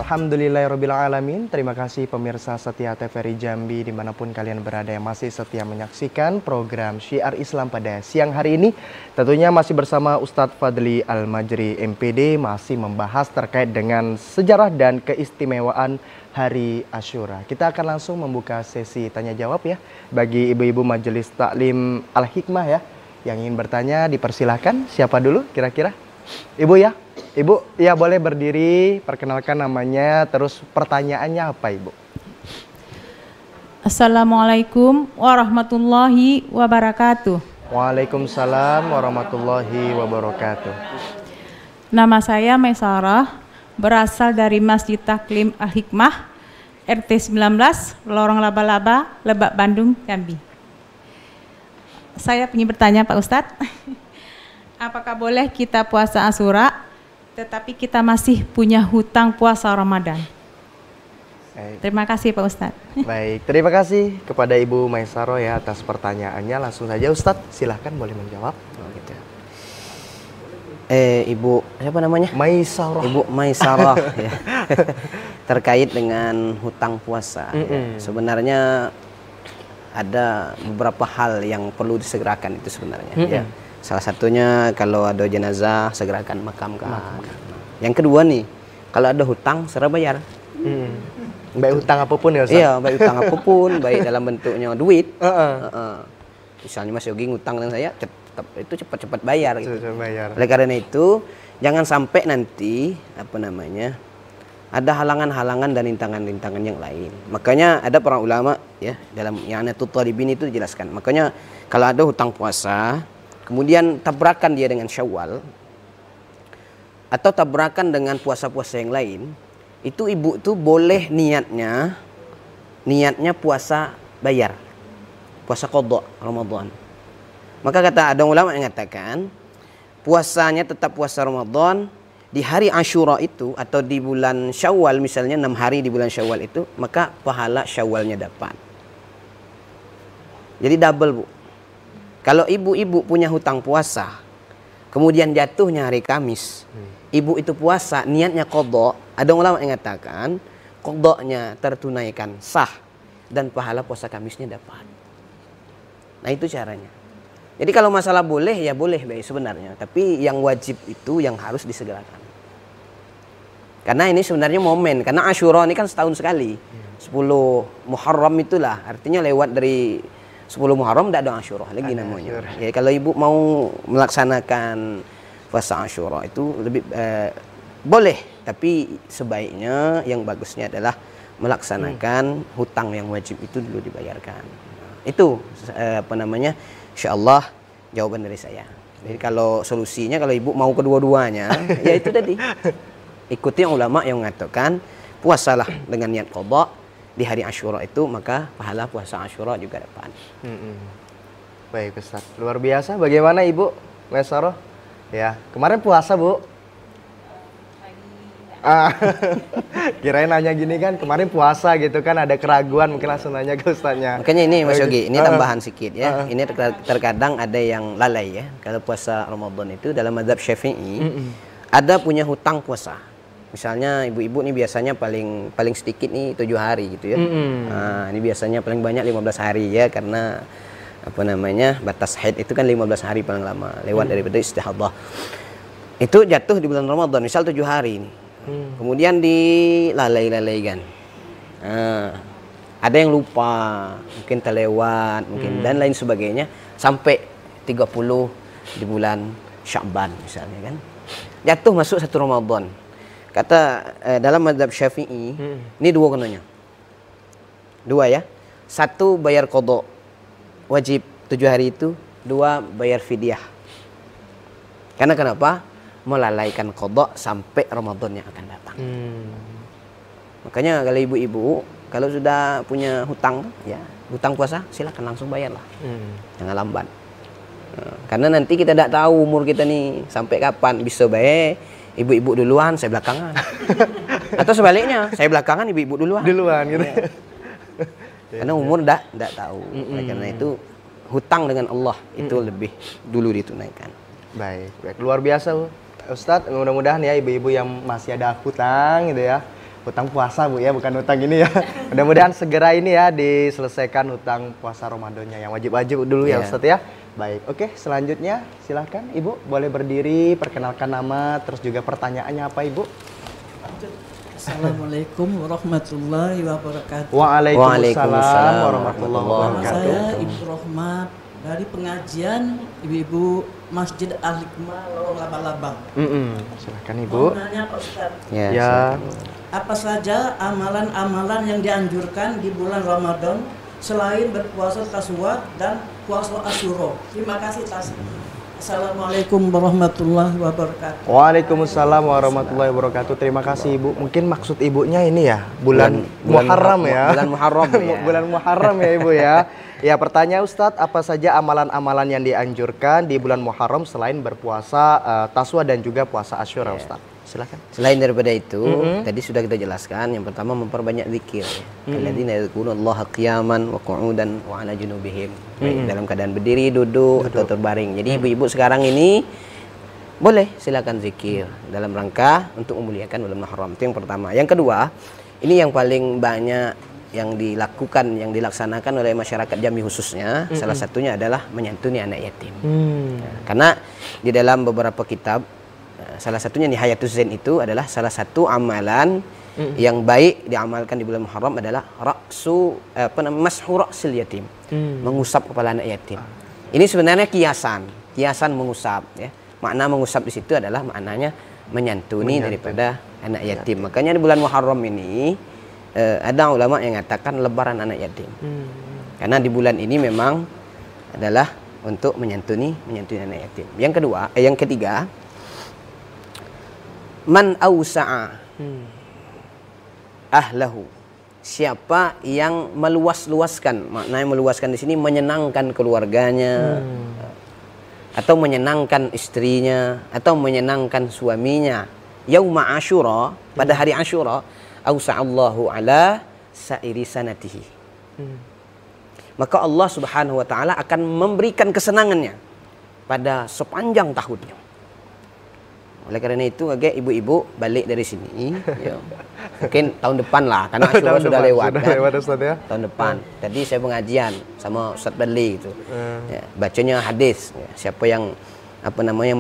Alhamdulillahirrabbilalamin. Terima kasih pemirsa setia TVRI Jambi dimanapun kalian berada yang masih setia menyaksikan program Syiar Islam pada siang hari ini. Tentunya masih bersama Ustadz Fadli Al-Majri MPD, masih membahas terkait dengan sejarah dan keistimewaan Hari Asyura. Kita akan langsung membuka sesi tanya jawab ya bagi ibu-ibu majelis taklim Al-Hikmah ya yang ingin bertanya. Dipersilahkan, siapa dulu kira-kira? Ibu ya, Ibu ya boleh berdiri, perkenalkan namanya, terus pertanyaannya apa Ibu? Assalamualaikum warahmatullahi wabarakatuh. Waalaikumsalam warahmatullahi wabarakatuh. Nama saya Maisarah, berasal dari Masjid Taklim Al-Hikmah, RT 19, Lorong Laba-Laba, Lebak, Bandung, Jambi. Saya ingin bertanya Pak Ustadz, apakah boleh kita puasa Asyura, tetapi kita masih punya hutang puasa Ramadan? Baik. Terima kasih Pak Ustadz. Baik, terima kasih kepada Ibu Maisaro ya atas pertanyaannya. Langsung saja Ustadz, silahkan boleh menjawab. Oh, gitu. Ibu siapa namanya? Maisarah. Ibu Maisarah ya. Terkait dengan hutang puasa. Ya. Sebenarnya ada beberapa hal yang perlu disegerakan itu sebenarnya. Ya. Salah satunya kalau ada jenazah segerakan makamkan. Yang kedua nih, kalau ada hutang segera bayar. Baik hutang apapun ya Ustaz? Iya, baik hutang apapun, baik dalam bentuknya duit. Misalnya Mas Yogi ngutang dengan saya, itu cepat-cepat bayar. Gitu. Cepat bayar. Oleh karena itu, jangan sampai nanti ada halangan-halangan dan rintangan-rintangan yang lain. Makanya ada para ulama ya dalam I'anatul Talibin itu dijelaskan. Makanya kalau ada hutang puasa, kemudian tabrakan dia dengan Syawal atau tabrakan dengan puasa-puasa yang lain, itu ibu tuh boleh niatnya puasa bayar, puasa qadha Ramadan. Maka kata ada ulama yang mengatakan puasanya tetap puasa Ramadan di hari Asyura itu atau di bulan Syawal, misalnya 6 hari di bulan Syawal itu, maka pahala Syawalnya dapat. Jadi double, Bu. Kalau ibu-ibu punya hutang puasa, kemudian jatuhnya hari Kamis, ibu itu puasa, niatnya qadha, ada ulama yang mengatakan qadhanya tertunaikan, sah, dan pahala puasa Kamisnya dapat. Nah itu caranya. Jadi kalau masalah boleh, ya boleh baik sebenarnya. Tapi yang wajib itu yang harus disegerakan. Karena ini sebenarnya momen, karena Asyura ini kan setahun sekali. 10 Muharram itulah, artinya lewat dari 10 Muharram tidak ada Asyura lagi namanya. Ya, kalau ibu mau melaksanakan puasa Asyura itu lebih boleh, tapi sebaiknya yang bagusnya adalah melaksanakan hutang yang wajib itu dulu dibayarkan. Itu insyaallah jawaban dari saya. Jadi kalau solusinya kalau ibu mau kedua-duanya, ya itu tadi. Ikuti yang ulama yang mengatakan puasalah dengan niat qadha di hari Asyura itu, maka pahala puasa Asyura juga dapat. Baik Ustaz, luar biasa. Bagaimana Ibu Maisarah? Ya, kemarin puasa Bu. Kirain nanya gini kan, kemarin puasa gitu kan, ada keraguan, mungkin langsung nanya ke Ustaznya. Makanya ini Mas Yogi, ini tambahan sedikit ya. Ini terkadang ada yang lalai ya. Kalau puasa Ramadan itu dalam mazhab Syafi'i ada punya hutang puasa. Misalnya ibu-ibu nih biasanya paling sedikit nih 7 hari gitu ya. Nah, ini biasanya paling banyak 15 hari ya, karena batas haid itu kan 15 hari paling lama lewat daripada istihadah. Itu jatuh di bulan Ramadan, misal 7 hari ini. Kemudian dilalaikan. Ada yang lupa, mungkin terlewat, mungkin dan lain sebagainya sampai 30 di bulan Sya'ban misalnya kan. Jatuh masuk 1 Ramadan. Kata dalam mazhab Syafi'i, ini 2 kononnya. 2 ya. 1 bayar qadha. Wajib 7 hari itu, 2 bayar fidyah. Karena kenapa? Melalaikan qadha sampai Ramadan yang akan datang. Makanya kalau ibu-ibu kalau sudah punya hutang, ya hutang puasa, silakan langsung bayarlah, jangan lambat. Karena nanti kita tidak tahu umur kita nih sampai kapan. Bisa baik ibu-ibu duluan, saya belakangan, atau sebaliknya, saya belakangan, ibu-ibu duluan. Duluan gitu. Ya. Karena umur tidak tahu. Karena itu hutang dengan Allah itu lebih dulu ditunaikan. Baik, baik. Luar biasa Ustadz. Mudah-mudahan ya ibu-ibu yang masih ada hutang gitu ya. Hutang puasa Bu ya, bukan hutang ini ya. Mudah-mudahan segera ini ya diselesaikan hutang puasa Ramadannya yang wajib-wajib dulu ya Ustadz ya. Baik, oke selanjutnya silahkan Ibu boleh berdiri, perkenalkan nama, terus juga pertanyaannya apa Ibu? Assalamualaikum warahmatullahi wabarakatuh. Waalaikumsalam warahmatullahi wabarakatuh. Saya Ibu Rohmat dari pengajian Ibu-Ibu Masjid Al-Hikmah Lorong Laba-Laba. Silahkan Ibu. Mau nanya Pak Ustaz. Ya. Apa saja amalan-amalan yang dianjurkan di bulan Ramadan selain berpuasa Tasawuf dan puasa Asyura? Terima kasih Assalamualaikum warahmatullahi wabarakatuh. Waalaikumsalam warahmatullahi wabarakatuh. Terima kasih Ibu. Mungkin maksud Ibunya ini ya, bulan Muharram ya. Bulan Muharram ya. Bulan Muharram ya Ibu ya. Ya, pertanyaan Ustadz, apa saja amalan-amalan yang dianjurkan di bulan Muharram selain berpuasa Taswa dan juga puasa Asyura Ustadz? Silakan. Selain daripada itu, tadi sudah kita jelaskan. Yang pertama memperbanyak zikir. Alladzina yadhkurullaha qiyaman wa qu'udan wa 'ala junubihim. Dalam keadaan berdiri, duduk, atau terbaring. Jadi ibu-ibu sekarang ini boleh silakan zikir dalam rangka untuk memuliakan bulan Muharram. Itu yang pertama. Yang kedua, ini yang paling banyak yang dilakukan, yang dilaksanakan oleh masyarakat Jambi khususnya, salah satunya adalah menyantuni anak yatim. Karena di dalam beberapa kitab, salah satunya Nihayatus Zain itu adalah salah satu amalan yang baik diamalkan di bulan Muharram adalah mashu ra'sil yatim, mengusap kepala anak yatim. Ini sebenarnya kiasan mengusap ya. Makna mengusap di situ adalah maknanya menyantuni daripada anak yatim. Makanya di bulan Muharram ini ada ulama yang mengatakan lebaran anak yatim. Karena di bulan ini memang adalah untuk menyantuni anak yatim. Yang ketiga, man ausa'a ahlahu, siapa yang meluas-luaskan, maknanya meluaskan di sini menyenangkan keluarganya, atau menyenangkan istrinya, atau menyenangkan suaminya. Yauma Asyura, pada hari Asyura, ausa'allahu ala sa'iri sanatihi. Maka Allah Subhanahu wa taala akan memberikan kesenangannya pada sepanjang tahunnya. Oleh karena itu, ibu-ibu balik dari sini, ya. Mungkin tahun depan lah, karena Asyura sudah lewat kan? Ustaz, ya? Tahun depan. Tadi saya pengajian sama Ustaz Badli itu, ya, bacanya hadis. Ya. Siapa yang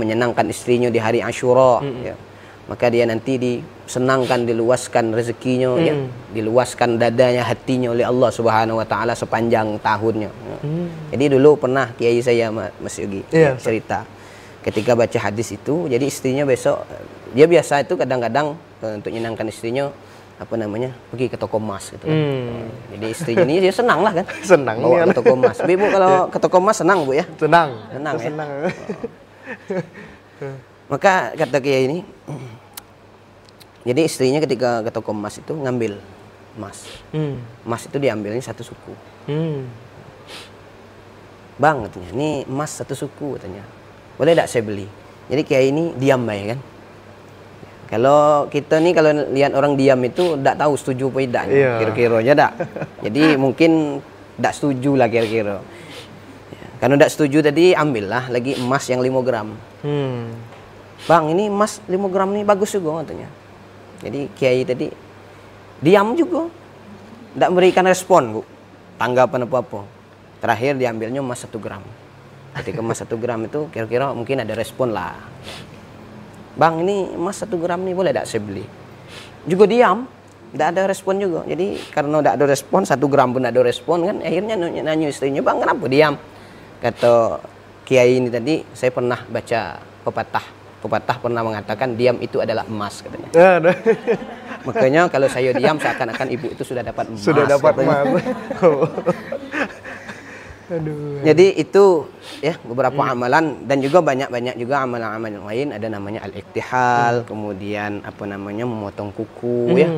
menyenangkan istrinya di hari Asyura, ya, maka dia nanti disenangkan, diluaskan rezekinya, ya, diluaskan dadanya, hatinya oleh Allah Subhanahu Wa Taala sepanjang tahunnya. Ya. Jadi dulu pernah kiai saya Mas Yogi cerita. Ketika baca hadis itu, jadi istrinya besok, dia biasa itu kadang-kadang untuk menyenangkan istrinya, pergi ke toko emas gitu kan. Jadi istrinya ini dia senang lah kan. Senang bawa ke toko emas. Bu kalau ke toko emas senang Bu ya? Senang ya. Senang. Maka kata kiai ini, jadi istrinya ketika ke toko emas itu ngambil emas. Emas itu diambilnya satu suku. Bang katanya, ini emas satu suku katanya. Boleh tak saya beli? Jadi kiai ini diam ya kan. Kalau kita nih kalau lihat orang diam itu tidak tahu setuju apa tidak, kira-kira aja tak. Jadi mungkin tidak setuju lah kira-kira. Karena tidak setuju tadi ambillah lagi emas yang 5 gram. Bang ini emas 5 gram nih bagus juga katanya. Jadi kiai tadi diam juga, tidak memberikan respon Bu, tanggapan apa-apa. Terakhir diambilnya emas 1 gram. Ketika emas 1 gram itu kira-kira mungkin ada respon lah. Bang ini emas 1 gram nih boleh tak saya beli? Juga diam, Tidak ada respon juga. Jadi karena tidak ada respon, 1 gram pun tidak ada respon kan, akhirnya nanya istrinya, bang kenapa diam? Kata kiai ini tadi, saya pernah baca pepatah pernah mengatakan diam itu adalah emas katanya. Makanya kalau saya diam seakan-akan ibu itu sudah dapat emas. Sudah dapat katanya. emas. Aduh. Jadi itu ya beberapa amalan, dan juga banyak juga amalan-amalan lain, ada namanya al-iktihal, kemudian apa namanya memotong kuku ya,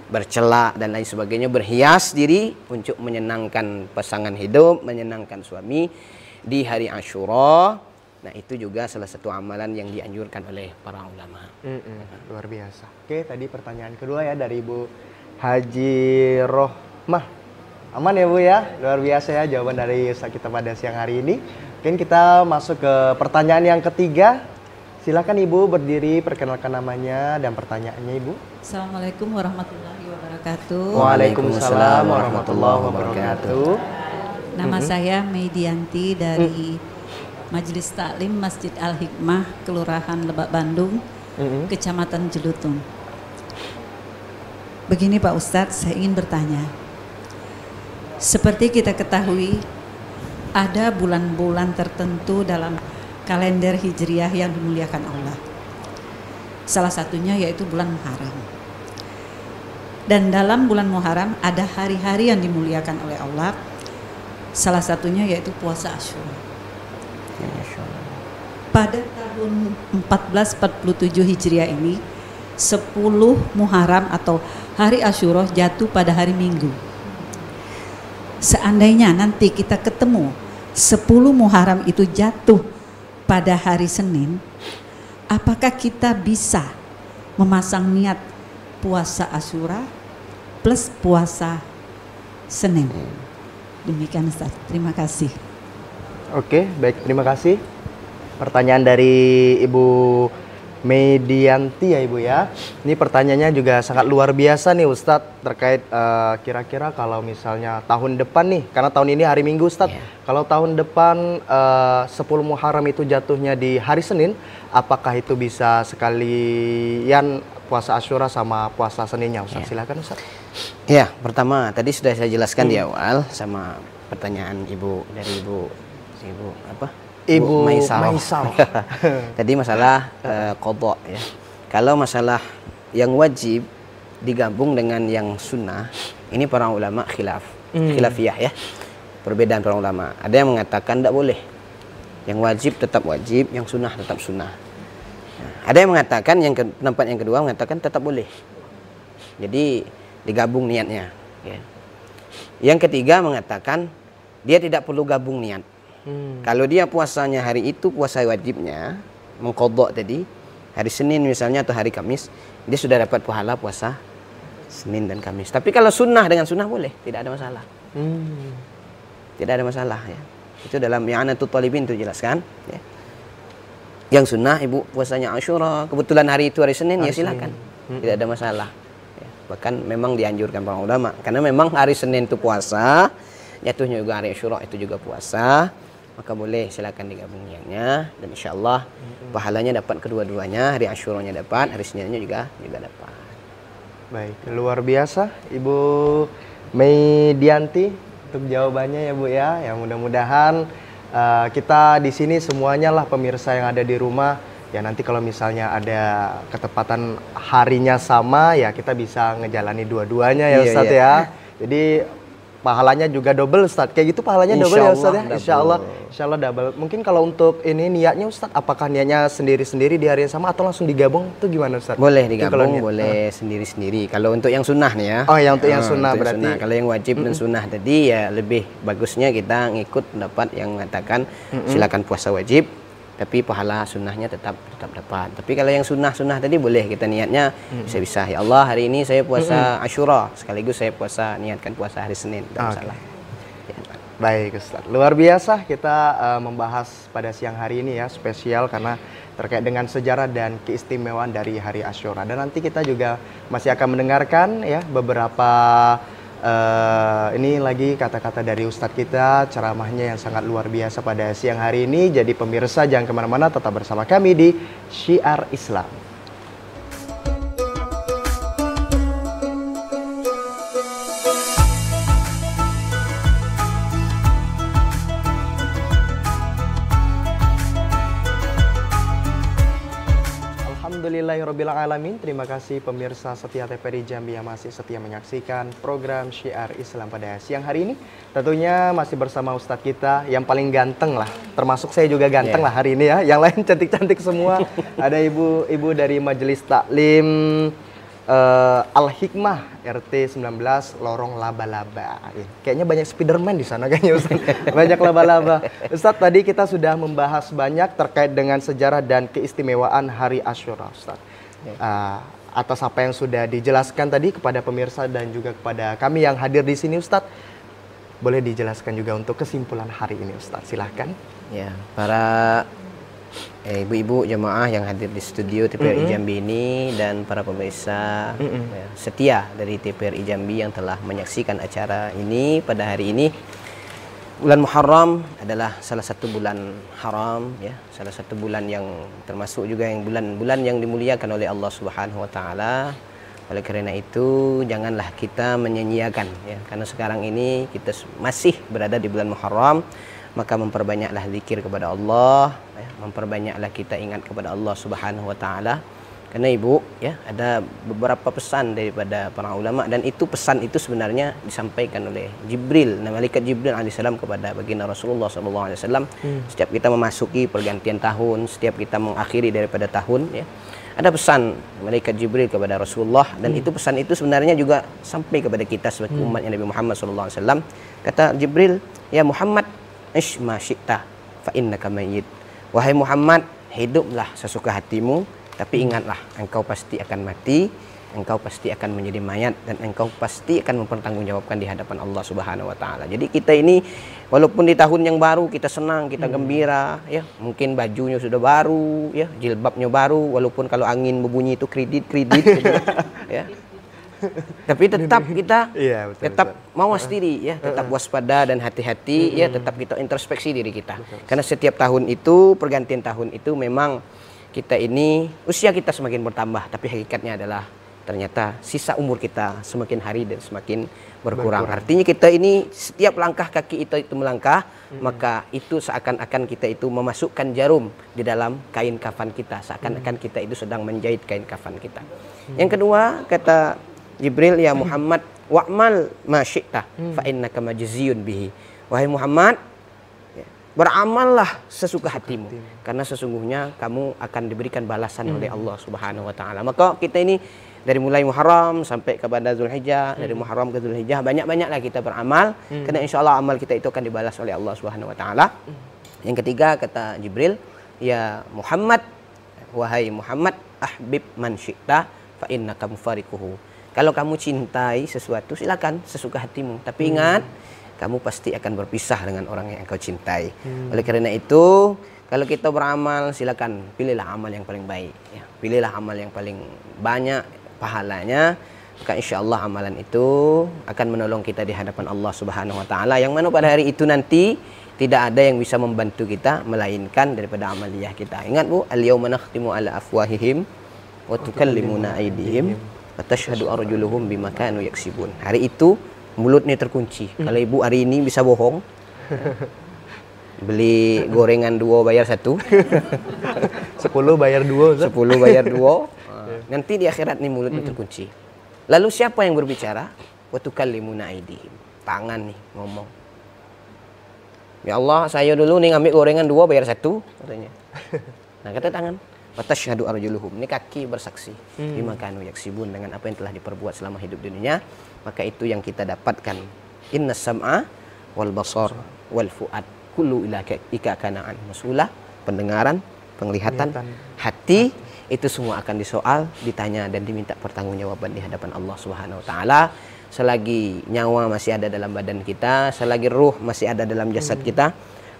bercelak dan lain sebagainya, berhias diri untuk menyenangkan pasangan hidup, menyenangkan suami di hari Asyura. Nah, itu juga salah satu amalan yang dianjurkan oleh para ulama. Luar biasa. Oke, tadi pertanyaan kedua ya dari Ibu Haji Rohmah. Aman ya Bu ya, luar biasa ya jawaban dari Ustaz kita pada siang hari ini. Mungkin kita masuk ke pertanyaan yang ketiga. Silakan Ibu berdiri, perkenalkan namanya dan pertanyaannya Ibu. Assalamualaikum warahmatullahi wabarakatuh. Waalaikumsalam warahmatullahi wabarakatuh. Nama saya Medianti dari Majelis Taklim Masjid Al-Hikmah, Kelurahan Lebak Bandung, Kecamatan Jelutung. Begini Pak Ustadz, saya ingin bertanya. Seperti kita ketahui, ada bulan-bulan tertentu dalam kalender Hijriah yang dimuliakan Allah. Salah satunya yaitu bulan Muharram. Dan dalam bulan Muharram ada hari-hari yang dimuliakan oleh Allah. Salah satunya yaitu puasa Asyura. Pada tahun 1447 Hijriah ini, 10 Muharram atau hari Asyura jatuh pada hari Minggu. Seandainya nanti kita ketemu 10 Muharram itu jatuh pada hari Senin, apakah kita bisa memasang niat puasa Asyura plus puasa Senin? Demikian Ustaz, terima kasih. Oke, baik, terima kasih. Pertanyaan dari Ibu Medianti ya Ibu ya. Ini pertanyaannya juga sangat luar biasa nih Ustadz, terkait kira-kira kalau misalnya tahun depan nih, karena tahun ini hari Minggu Ustadz, kalau tahun depan 10 Muharram itu jatuhnya di hari Senin, apakah itu bisa sekalian puasa Asyura sama puasa Seninnya Ustadz? Silakan Ustadz. Ya, pertama tadi sudah saya jelaskan di awal sama pertanyaan Ibu dari Ibu apa? Ibu Maisarah. Tadi masalah qadha ya. Kalau masalah yang wajib digabung dengan yang sunnah, ini para ulama khilafiyah ya. Perbedaan para ulama. Ada yang mengatakan tidak boleh. Yang wajib tetap wajib, yang sunnah tetap sunnah. Nah, ada yang mengatakan pendapat yang kedua mengatakan tetap boleh. Jadi digabung niatnya ya. Yang ketiga mengatakan dia tidak perlu gabung niat. Kalau dia puasanya hari itu puasa wajibnya, mengqadha tadi, hari Senin misalnya atau hari Kamis, dia sudah dapat pahala puasa Senin dan Kamis. Tapi kalau sunnah dengan sunnah boleh, tidak ada masalah. Tidak ada masalah ya. Itu dalam I'anatul Talibin itu jelaskan ya. Yang sunnah ibu puasanya Asyura, kebetulan hari itu hari Senin, ya silakan. Tidak ada masalah. Ya. Bahkan memang dianjurkan para ulama, karena memang hari Senin itu puasa, jatuhnya juga hari Asyura itu juga puasa. Maka boleh silakan digabung niatnya, dan insya Allah pahalanya dapat kedua-duanya, hari Asyuranya dapat, hari Seninnya juga dapat. Baik, luar biasa Ibu Medianti untuk jawabannya ya Bu ya. Yang mudah-mudahan kita di sini semuanya lah pemirsa yang ada di rumah ya, nanti kalau misalnya ada ketepatan harinya sama ya kita bisa ngejalani dua-duanya ya Ustadz ya. Jadi pahalanya juga double Ustadz. Kayak gitu pahalanya double ya Ustadz ya. Insya Allah double. Mungkin kalau untuk ini niatnya Ustadz, apakah niatnya sendiri-sendiri di hari yang sama atau langsung digabung? Itu gimana Ustadz? Boleh digabung, boleh sendiri-sendiri. Kalau untuk yang sunnah nih ya. Oh yang untuk yang sunnah berarti. Sunnah. Kalau yang wajib dan sunnah tadi ya lebih bagusnya kita ngikut pendapat yang mengatakan silakan puasa wajib, tapi pahala sunnahnya tetap dapat. Tapi kalau yang sunnah tadi boleh kita niatnya bisa-bisa. Ya Allah hari ini saya puasa Asyura, sekaligus saya niatkan puasa hari Senin. Tidak masalah. Ya. Baik Ustaz, luar biasa kita membahas pada siang hari ini ya, spesial karena terkait dengan sejarah dan keistimewaan dari hari Asyura. Dan nanti kita juga masih akan mendengarkan ya beberapa ini lagi kata-kata dari Ustadz kita, ceramahnya yang sangat luar biasa pada siang hari ini. Jadi pemirsa jangan kemana-mana, tetap bersama kami di Syiar Islam. Alhamdulillahirrabbilalamin. Terima kasih pemirsa setia TVRI Jambi yang masih setia menyaksikan program Syiar Islam pada siang hari ini. Tentunya masih bersama Ustadz kita yang paling ganteng lah. Termasuk saya juga ganteng lah hari ini ya. Yang lain cantik-cantik semua. Ada ibu-ibu dari Majelis Taklim Al-Hikmah RT 19 Lorong Laba-Laba. Kayaknya banyak Spiderman di sana kayaknya Ustaz. Banyak laba-laba. Ustaz, tadi kita sudah membahas banyak terkait dengan sejarah dan keistimewaan Hari Asyura, Ustaz. Atas apa yang sudah dijelaskan tadi kepada pemirsa dan juga kepada kami yang hadir di sini, Ustaz. Boleh dijelaskan juga untuk kesimpulan hari ini, Ustaz. Silahkan. Ya, para ibu-ibu jemaah yang hadir di studio TVRI Jambi ini dan para pemirsa ya, setia dari TVRI Jambi yang telah menyaksikan acara ini pada hari ini. Bulan Muharram adalah salah satu bulan haram ya, salah satu bulan yang termasuk juga yang bulan-bulan yang dimuliakan oleh Allah Subhanahu wa taala. Oleh karena itu janganlah kita menyia-nyiakan ya, karena sekarang ini kita masih berada di bulan Muharram. Maka memperbanyaklah zikir kepada Allah, ya, memperbanyaklah kita ingat kepada Allah Subhanahu wa taala. Karena Ibu, ya, ada beberapa pesan daripada para ulama dan itu pesan itu sebenarnya disampaikan oleh Jibril, malaikat Jibril alaihissalam kepada baginda Rasulullah sallallahu alaihi wasallam. Setiap kita memasuki pergantian tahun, setiap kita mengakhiri daripada tahun, ya. Ada pesan malaikat Jibril kepada Rasulullah dan itu pesan itu sebenarnya juga sampai kepada kita sebagai umatnya Nabi Muhammad sallallahu alaihi wasallam. Kata Jibril, "Ya Muhammad, ish ma syi'ta fa innaka mayyit." Wahai Muhammad, hiduplah sesuka hatimu, tapi ingatlah engkau pasti akan mati, engkau pasti akan menjadi mayat dan engkau pasti akan mempertanggungjawabkan di hadapan Allah Subhanahu wa taala. Jadi kita ini walaupun di tahun yang baru kita senang, kita gembira ya, mungkin bajunya sudah baru ya, jilbabnya baru walaupun kalau angin berbunyi itu kredit gitu, ya. Tapi tetap kita tetap mawas diri ya, tetap waspada dan hati-hati ya, tetap kita introspeksi diri kita. Karena setiap tahun itu, pergantian tahun itu memang kita ini usia kita semakin bertambah, tapi hakikatnya adalah ternyata sisa umur kita semakin hari dan semakin berkurang. Artinya kita ini setiap langkah kaki itu melangkah, maka itu seakan-akan kita itu memasukkan jarum di dalam kain kafan kita, seakan-akan kita itu sedang menjahit kain kafan kita. Yang kedua, kata Jibril, ya Muhammad, wa'mal ma syi'ta fa innaka majziyun bihi. Wahai Muhammad, beramallah sesuka hatimu karena sesungguhnya kamu akan diberikan balasan oleh Allah Subhanahu wa taala. Maka kita ini dari mulai Muharram sampai kepada Zulhijjah, dari Muharram ke Zulhijjah banyak-banyaklah kita beramal karena insyaallah amal kita itu akan dibalas oleh Allah Subhanahu wa taala. Yang ketiga, kata Jibril, ya Muhammad, wahai Muhammad, ahbib man syi'ta fa innaka mufariquhu. Kalau kamu cintai sesuatu, silakan sesuka hatimu. Tapi ingat, kamu pasti akan berpisah dengan orang yang engkau cintai. Oleh karena itu, kalau kita beramal, silakan pilihlah amal yang paling baik. Ya. Pilihlah amal yang paling banyak pahalanya. Maka insya Allah amalan itu akan menolong kita di hadapan Allah Subhanahu wa taala. Yang mana pada hari itu nanti tidak ada yang bisa membantu kita melainkan daripada amaliyah kita. Ingat Bu, al-yauma nakhtimu ala afwahihim wa tukallimuna aydihim wa tashhadu arjuluhum bima kanu yaksibun. Hari itu mulutnya terkunci. Kalau Ibu hari ini bisa bohong, beli gorengan 2 bayar 1, 10 bayar 2, 10 bayar 2, nanti di akhirat nih mulutnya terkunci. Lalu siapa yang berbicara? Wa tukallimuna aydihim. Tangan nih ngomong. Ya Allah, saya dulu nih ngambil gorengan 2 bayar 1 katanya. Nah, kata tangan, wa tasyhadu arjuluhum, ini kaki bersaksi bima kanu yaksibun, dengan apa yang telah diperbuat selama hidup di dunia. Maka itu yang kita dapatkan. Inna sam'a wal basar wal fuad kullu ika kana'an masulah. Pendengaran, penglihatan, hati, itu semua akan disoal, ditanya dan diminta pertanggungjawaban di hadapan Allah Subhanahu wa taala. Selagi nyawa masih ada dalam badan kita, selagi ruh masih ada dalam jasad kita,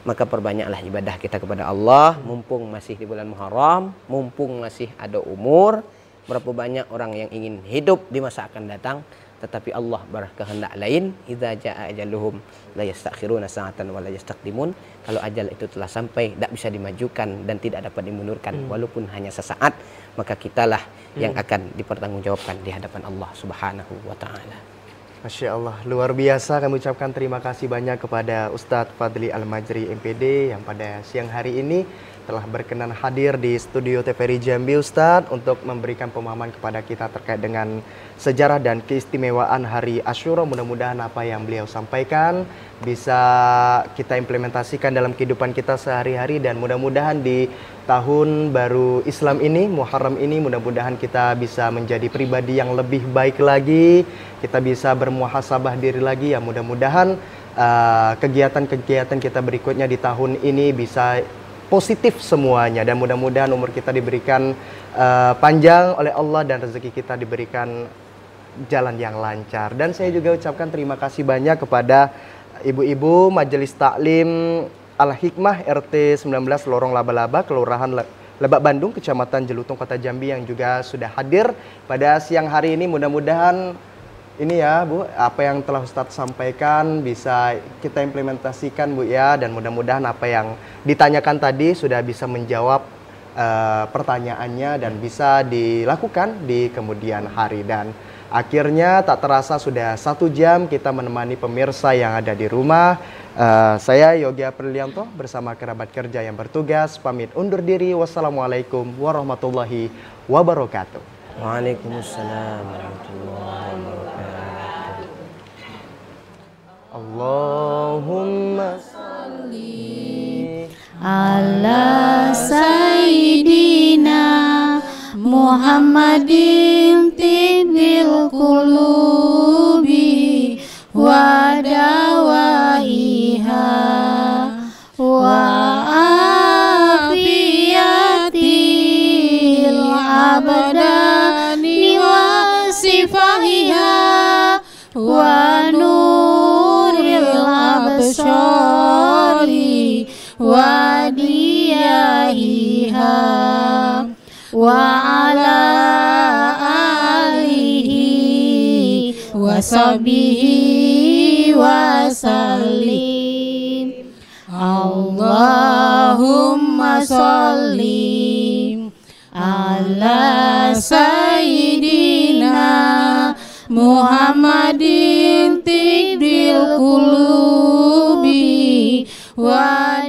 maka perbanyaklah ibadah kita kepada Allah. Mumpung masih di bulan Muharram, mumpung masih ada umur. Berapa banyak orang yang ingin hidup di masa akan datang, tetapi Allah berkehendak lain. Idza jaa ajaluhum la yastakhiruna sa'atan wa la yastaqdimun. Kalau ajal itu telah sampai, tidak bisa dimajukan dan tidak dapat dimundurkan walaupun hanya sesaat, maka kitalah yang akan dipertanggungjawabkan di hadapan Allah Subhanahu wa taala. Masya Allah, luar biasa. Kami ucapkan terima kasih banyak kepada Ustadz Fadli Al-Majri MPD yang pada siang hari ini telah berkenan hadir di studio TVRI Jambi Ustadz untuk memberikan pemahaman kepada kita terkait dengan sejarah dan keistimewaan Hari Asyura. Mudah-mudahan apa yang beliau sampaikan bisa kita implementasikan dalam kehidupan kita sehari-hari, dan mudah-mudahan di tahun baru Islam ini, Muharram ini, mudah-mudahan kita bisa menjadi pribadi yang lebih baik lagi, kita bisa bermuhasabah diri lagi, ya mudah-mudahan kegiatan-kegiatan kita berikutnya di tahun ini bisa positif semuanya, dan mudah-mudahan umur kita diberikan panjang oleh Allah dan rezeki kita diberikan jalan yang lancar. Dan saya juga ucapkan terima kasih banyak kepada ibu-ibu Majelis Taklim Al-Hikmah RT 19 Lorong Laba-Laba, Kelurahan Lebak Bandung, Kecamatan Jelutung, Kota Jambi, yang juga sudah hadir pada siang hari ini. Mudah-mudahan ini ya Bu, apa yang telah Ustadz sampaikan bisa kita implementasikan Bu ya, dan mudah-mudahan apa yang ditanyakan tadi sudah bisa menjawab pertanyaannya dan bisa dilakukan di kemudian hari. Dan akhirnya tak terasa sudah 1 jam kita menemani pemirsa yang ada di rumah. Saya Yogi Aprilianto bersama kerabat kerja yang bertugas pamit undur diri. Wassalamualaikum warahmatullahi wabarakatuh. Waalaikumsalam warahmatullahi wabarakatuh. Allahumma salli ala Sayyidina Muhammadin tibbil qulubi wa dawaiha wa afiyatil abdani wa sifaiha wa nuril absyari wa diyahiha wa ala alihi wa sahbihi wa sallim. Allahumma salli ala Sayyidina Muhammadin tibbil qulubi wa